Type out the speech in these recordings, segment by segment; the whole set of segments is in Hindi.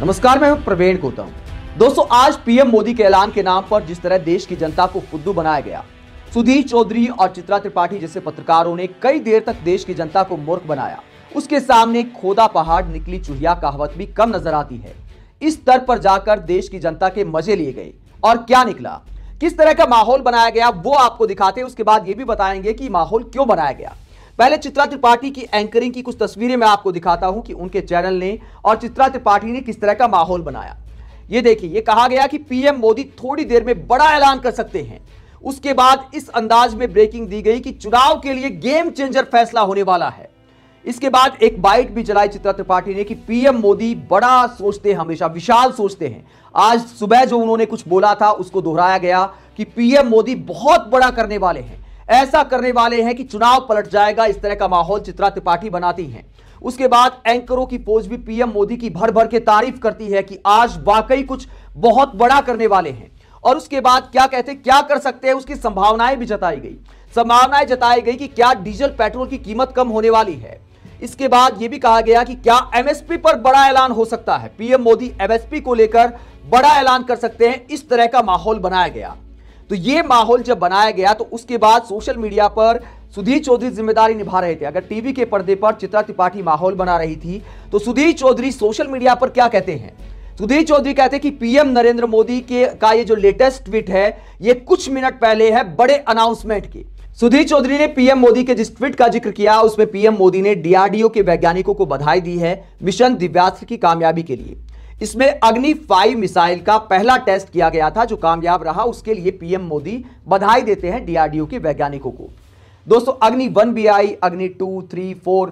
नमस्कार, मैं हूं प्रवीण गौतम। दोस्तों, आज पीएम मोदी के ऐलान के नाम पर जिस तरह देश की जनता को फुद्दू बनाया गया, सुधीर चौधरी और चित्रा त्रिपाठी जैसे पत्रकारों ने कई देर तक देश की जनता को मूर्ख बनाया। उसके सामने खोदा पहाड़ निकली चूहिया कहावत भी कम नजर आती है। इस स्तर पर जाकर देश की जनता के मजे लिए गए और क्या निकला, किस तरह का माहौल बनाया गया, वो आपको दिखाते हैं। उसके बाद ये भी बताएंगे कि माहौल क्यों बनाया गया। पहले चित्रा त्रिपाठी की एंकरिंग की कुछ तस्वीरें मैं आपको दिखाता हूं कि उनके चैनल ने और चित्रा त्रिपाठी ने किस तरह का माहौल बनाया। ये देखिए, ये कहा गया कि पीएम मोदी थोड़ी देर में बड़ा ऐलान कर सकते हैं। उसके बाद इस अंदाज में ब्रेकिंग दी गई कि चुनाव के लिए गेम चेंजर फैसला होने वाला है। इसके बाद एक बाइट भी चलाई चित्रा त्रिपाठी ने कि पीएम मोदी बड़ा सोचते हैं, हमेशा विशाल सोचते हैं। आज सुबह जो उन्होंने कुछ बोला था उसको दोहराया गया कि पीएम मोदी बहुत बड़ा करने वाले हैं, ऐसा करने वाले हैं कि चुनाव पलट जाएगा। इस तरह का माहौल चित्रा त्रिपाठी बनाती हैं। उसके बाद एंकरों की पोज भी पीएम मोदी की भर भर के तारीफ करती है कि आज वाकई कुछ बहुत बड़ा करने वाले हैं। और उसके बाद क्या कहते, क्या कर सकते हैं, उसकी संभावनाएं भी जताई गई। संभावनाएं जताई गई कि क्या डीजल पेट्रोल की कीमत कम होने वाली है। इसके बाद यह भी कहा गया कि क्या एमएसपी पर बड़ा ऐलान हो सकता है, पीएम मोदी एमएसपी को लेकर बड़ा ऐलान कर सकते हैं। इस तरह का माहौल बनाया गया। तो ये माहौल जब बनाया गया तो उसके बाद सोशल मीडिया पर सुधीर चौधरी जिम्मेदारी निभा रहे थे। अगर टीवी के पर्दे पर चित्रा त्रिपाठी माहौल बना रही थी तो सुधीर चौधरी सोशल मीडिया पर क्या कहते हैं। सुधीर चौधरी कहते हैं कि पीएम नरेंद्र मोदी का ये जो लेटेस्ट ट्वीट है ये कुछ मिनट पहले है बड़े अनाउंसमेंट के। सुधीर चौधरी ने पीएम मोदी के जिस ट्वीट का जिक्र किया उसमें पीएम मोदी ने डीआरडीओ के वैज्ञानिकों को बधाई दी है मिशन दिव्यास्त्र की कामयाबी के लिए। इसमें अग्नि 5 मिसाइल का पहला टेस्ट किया गया था जो कामयाब रहा, उसके लिए पीएम मोदी बधाई देते हैं डीआरडीओ के वैज्ञानिकों को। दोस्तों, अग्नि 1 भी आई, अग्नि 2, 3, 4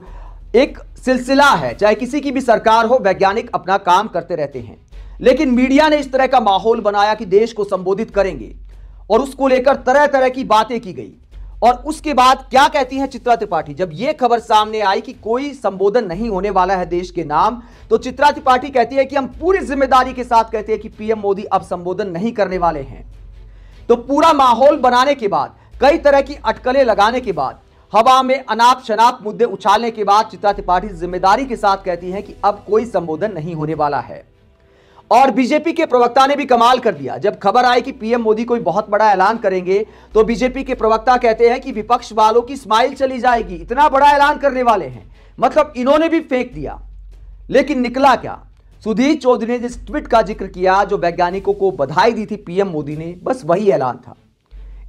एक सिलसिला है। चाहे किसी की भी सरकार हो, वैज्ञानिक अपना काम करते रहते हैं। लेकिन मीडिया ने इस तरह का माहौल बनाया कि देश को संबोधित करेंगे और उसको लेकर तरह तरह की बातें की गई। और उसके बाद क्या कहती हैं चित्रा त्रिपाठी, जब यह खबर सामने आई कि कोई संबोधन नहीं होने वाला है देश के नाम, तो चित्रा त्रिपाठी कहती है कि हम पूरी जिम्मेदारी के साथ कहते हैं कि पीएम मोदी अब संबोधन नहीं करने वाले हैं। तो पूरा माहौल बनाने के बाद, कई तरह की अटकलें लगाने के बाद, हवा में अनाप शनाप मुद्दे उछालने के बाद चित्रा त्रिपाठी जिम्मेदारी के साथ कहती हैं कि अब कोई संबोधन नहीं होने वाला है। और बीजेपी के प्रवक्ता ने भी कमाल कर दिया। जब खबर आई कि पीएम मोदी कोई बहुत बड़ा ऐलान करेंगे तो बीजेपी के प्रवक्ता कहते हैं कि विपक्ष वालों की स्माइल चली जाएगी, इतना बड़ा ऐलान करने वाले हैं। मतलब इन्होंने भी फेंक दिया। लेकिन निकला क्या? सुधीर चौधरी ने जिस ट्वीट का जिक्र किया, जो वैज्ञानिकों को बधाई दी थी पीएम मोदी ने, बस वही ऐलान था।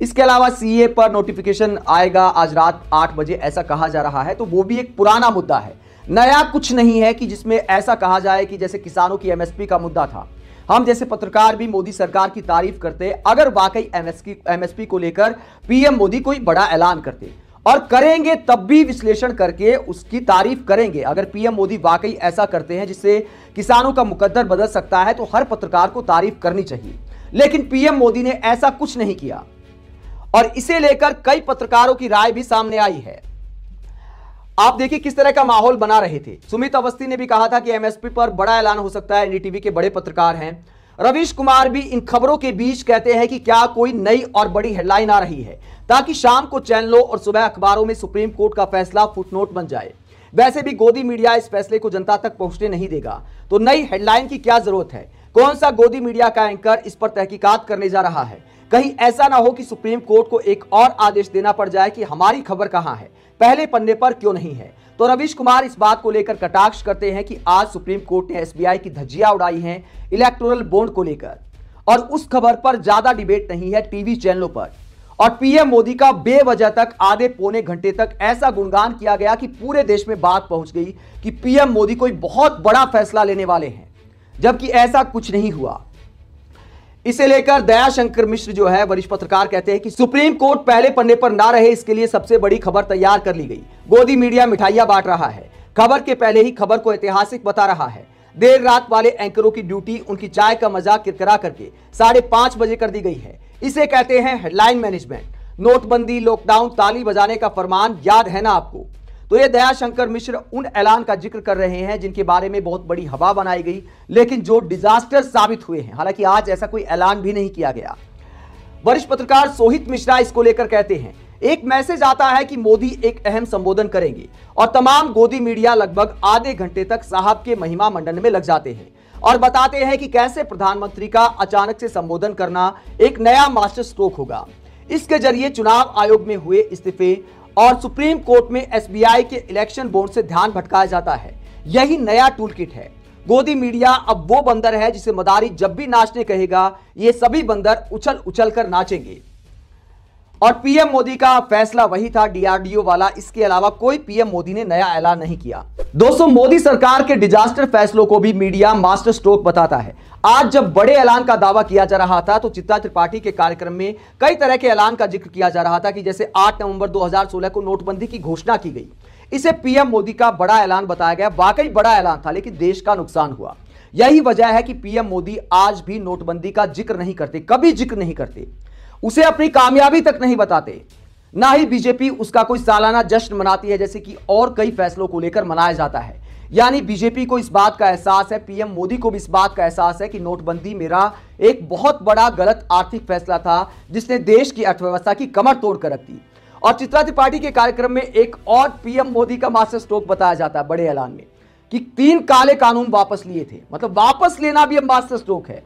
इसके अलावा सीए पर नोटिफिकेशन आएगा आज रात 8 बजे, ऐसा कहा जा रहा है। तो वो भी एक पुराना मुद्दा है, नया कुछ नहीं है कि जिसमें ऐसा कहा जाए कि जैसे किसानों की एमएसपी का मुद्दा था। हम जैसे पत्रकार भी मोदी सरकार की तारीफ करते अगर वाकई एमएसपी को लेकर पीएम मोदी कोई बड़ा ऐलान करते, और करेंगे तब भी विश्लेषण करके उसकी तारीफ करेंगे। अगर पीएम मोदी वाकई ऐसा करते हैं जिससे किसानों का मुकद्दर बदल सकता है तो हर पत्रकार को तारीफ करनी चाहिए। लेकिन पीएम मोदी ने ऐसा कुछ नहीं किया और इसे लेकर कई पत्रकारों की राय भी सामने आई है। आप देखिए किस तरह का माहौल बना रहे थे। सुमित अवस्थी ने भी कहा था कि एमएसपी पर बड़ा ऐलान हो सकता है, एनडीटीवी के बड़े पत्रकार हैं। रवीश कुमार भी इन खबरों के बीच कहते हैं कि क्या कोई नई और बड़ी हेडलाइन आ रही है ताकि शाम को चैनलों और सुबह अखबारों में सुप्रीम कोर्ट का फैसला फुटनोट बन जाए। वैसे भी गोदी मीडिया इस फैसले को जनता तक पहुंचने नहीं देगा, तो नई हेडलाइन की क्या जरूरत है? कौन सा गोदी मीडिया का एंकर इस पर तहकीकात करने जा रहा है? कहीं ऐसा ना हो कि सुप्रीम कोर्ट को एक और आदेश देना पड़ जाए कि हमारी खबर कहां है, पहले पन्ने पर क्यों नहीं है। तो रवीश कुमार इस बात को लेकर कटाक्ष करते हैं कि आज सुप्रीम कोर्ट ने एसबीआई की धज्जियां उड़ाई हैं इलेक्टोरल बॉन्ड को लेकर, और उस खबर पर ज्यादा डिबेट नहीं है टीवी चैनलों पर। और पीएम मोदी का बेवजह तक आधे पौने घंटे तक ऐसा गुणगान किया गया कि पूरे देश में बात पहुंच गई कि पीएम मोदी कोई बहुत बड़ा फैसला लेने वाले हैं, जबकि ऐसा कुछ नहीं हुआ। इसे लेकर दयाशंकर मिश्र जो है वरिष्ठ पत्रकार कहते हैं कि सुप्रीम कोर्ट पहले पन्ने पर ना रहे, इसके लिए सबसे बड़ी खबर तैयार कर ली गई। गोदी मीडिया मिठाइयां बांट रहा है, खबर के पहले ही खबर को ऐतिहासिक बता रहा है। देर रात वाले एंकरों की ड्यूटी उनकी चाय का मजाक किरकिरा करके 5:30 बजे कर दी गई है। इसे कहते हैं हेडलाइन मैनेजमेंट। नोटबंदी, लॉकडाउन, ताली बजाने का फरमान याद है ना आपको? तो ये दयाशंकर मिश्र उन ऐलान का जिक्र कर रहे हैं जिनके बारे में बहुत बड़ी हवा बनाई गई, लेकिन जो डिजास्टर साबित हुए हैं। हालांकि आज ऐसा कोई ऐलान भी नहीं किया गया। वरिष्ठ पत्रकार सोहित मिश्रा इसको लेकर कहते हैं, एक मैसेज आता है कि मोदी एक अहम संबोधन करेंगे और तमाम गोदी मीडिया लगभग आधे घंटे तक साहब के महिमा मंडन में लग जाते हैं। और बताते हैं कि कैसे प्रधानमंत्री का अचानक से संबोधन करना एक नया मास्टर स्ट्रोक होगा। इसके जरिए चुनाव आयोग में हुए इस्तीफे और सुप्रीम कोर्ट में एसबीआई के इलेक्शन बोर्ड से ध्यान भटकाया जाता है। यही नया टूल किट है। गोदी मीडिया अब वो बंदर है जिसे मदारी जब भी नाचने कहेगा, ये सभी बंदर उछल उछल कर नाचेंगे। और पीएम मोदी का फैसला वही था, डीआरडीओ वाला। इसके अलावा कोई पीएम मोदी ने नया ऐलान नहीं किया। दोस्तों, मोदी सरकार के डिजास्टर फैसलों को भी मीडिया मास्टर स्ट्रोक बताता है। आज जब बड़े ऐलान का दावा किया जा रहा था तो चित्रा त्रिपाठी के कार्यक्रम में कई तरह के ऐलान का जिक्र किया जा रहा था कि जैसे 8 नवंबर 2016 को नोटबंदी की घोषणा की गई, इसे पीएम मोदी का बड़ा ऐलान बताया गया। वाकई बड़ा ऐलान था, लेकिन देश का नुकसान हुआ। यही वजह है कि पीएम मोदी आज भी नोटबंदी का जिक्र नहीं करते, कभी जिक्र नहीं करते, उसे अपनी कामयाबी तक नहीं बताते। ना ही बीजेपी उसका कोई सालाना जश्न मनाती है, जैसे कि और कई फैसलों को लेकर मनाया जाता है। यानी बीजेपी को इस बात का एहसास है, पीएम मोदी को भी इस बात का एहसास है कि नोटबंदी मेरा एक बहुत बड़ा गलत आर्थिक फैसला था, जिसने देश की अर्थव्यवस्था की कमर तोड़ कर रख दी। और चित्रा त्रिपाठी के कार्यक्रम में एक और पीएम मोदी का मास्टर स्ट्रोक बताया जाता है बड़े ऐलान में कि 3 काले कानून वापस लिए थे। मतलब वापस लेना भी अब मास्टर स्ट्रोक है।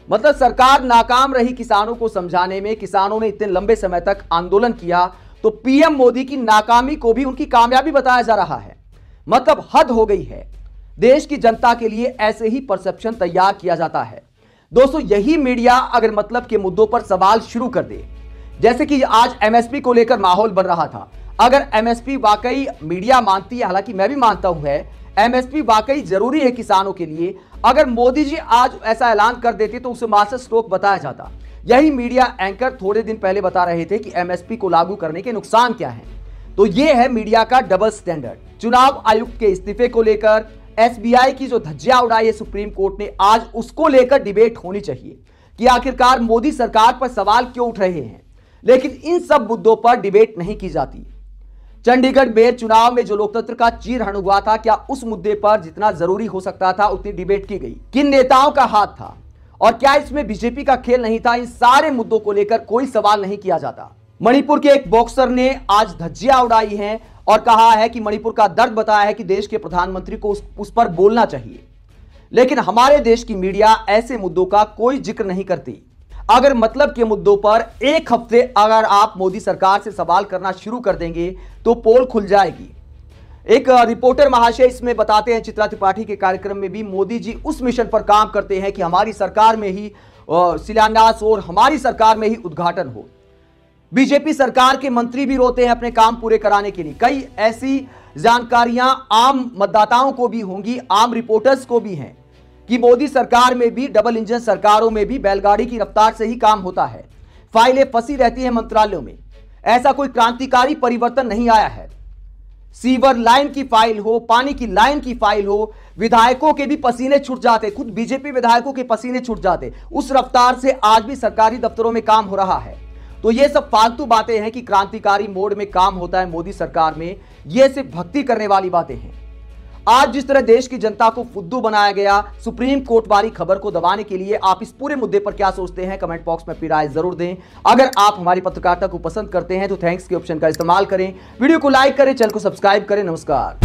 मतलब सरकार नाकाम रही किसानों को समझाने में। किसानों ने इतने लंबे समय तक आंदोलन किया, तो पीएम मोदी की नाकामी को भी उनकी कामयाबी बताया जा रहा है। मतलब हद हो गई है। देश की जनता के लिए ऐसे ही परसेप्शन तैयार किया जाता है। दोस्तों, यही मीडिया अगर मतलब के मुद्दों पर सवाल शुरू कर दे, जैसे कि आज एमएसपी को लेकर माहौल बन रहा था, अगर एमएसपी वाकई मीडिया मानती है, हालांकि मैं भी मानता हूं है, एमएसपी वाकई जरूरी है किसानों के लिए, अगर मोदी जी आज ऐसा ऐलान कर देते तो उसे मास्टर स्ट्रोक बताया जाता। यही मीडिया एंकर थोड़े दिन पहले बता रहे थे कि एमएसपी को लागू करने के नुकसान क्या हैं। तो यह है मीडिया का डबल स्टैंडर्ड। चुनाव आयुक्त के इस्तीफे को लेकर एसबीआई की जो धज्जियां उड़ाई है सुप्रीम कोर्ट ने, आज उसको लेकर डिबेट होनी चाहिए कि आखिरकार मोदी सरकार पर सवाल क्यों उठ रहे हैं। लेकिन इन सब मुद्दों पर डिबेट नहीं की जाती। चंडीगढ़ मेयर चुनाव में जो लोकतंत्र का चीरहरण हुआ था, क्या उस मुद्दे पर जितना जरूरी हो सकता था उतनी डिबेट की गई? किन नेताओं का हाथ था और क्या इसमें बीजेपी का खेल नहीं था? इन सारे मुद्दों को लेकर कोई सवाल नहीं किया जाता। मणिपुर के एक बॉक्सर ने आज धज्जियां उड़ाई हैं और कहा है कि मणिपुर का दर्द बताया है कि देश के प्रधानमंत्री को उस पर बोलना चाहिए। लेकिन हमारे देश की मीडिया ऐसे मुद्दों का कोई जिक्र नहीं करती। अगर मतलब के मुद्दों पर एक हफ्ते अगर आप मोदी सरकार से सवाल करना शुरू कर देंगे तो पोल खुल जाएगी। एक रिपोर्टर महाशय इसमें बताते हैं चित्रा त्रिपाठी के कार्यक्रम में भी, मोदी जी उस मिशन पर काम करते हैं कि हमारी सरकार में ही शिलान्यास और हमारी सरकार में ही उद्घाटन हो। बीजेपी सरकार के मंत्री भी रोते हैं अपने काम पूरे कराने के लिए। कई ऐसी जानकारियां आम मतदाताओं को भी होंगी, आम रिपोर्टर्स को भी हैं कि मोदी सरकार में भी, डबल इंजन सरकारों में भी बैलगाड़ी की रफ्तार से ही काम होता है। फाइलें फंसी रहती हैं मंत्रालयों में। ऐसा कोई क्रांतिकारी परिवर्तन नहीं आया है। सीवर लाइन की फाइल हो, पानी की लाइन की फाइल हो, विधायकों के भी पसीने छूट जाते, खुद बीजेपी विधायकों के पसीने छूट जाते। उस रफ्तार से आज भी सरकारी दफ्तरों में काम हो रहा है। तो ये सब फालतू बातें हैं कि क्रांतिकारी मोड में काम होता है मोदी सरकार में, ये सिर्फ भक्ति करने वाली बातें हैं। आज जिस तरह देश की जनता को फुद्दू बनाया गया सुप्रीम कोर्ट वाली खबर को दबाने के लिए, आप इस पूरे मुद्दे पर क्या सोचते हैं? कमेंट बॉक्स में अपनी राय जरूर दें। अगर आप हमारी पत्रकारिता को पसंद करते हैं तो थैंक्स के ऑप्शन का इस्तेमाल करें, वीडियो को लाइक करें, चैनल को सब्सक्राइब करें। नमस्कार।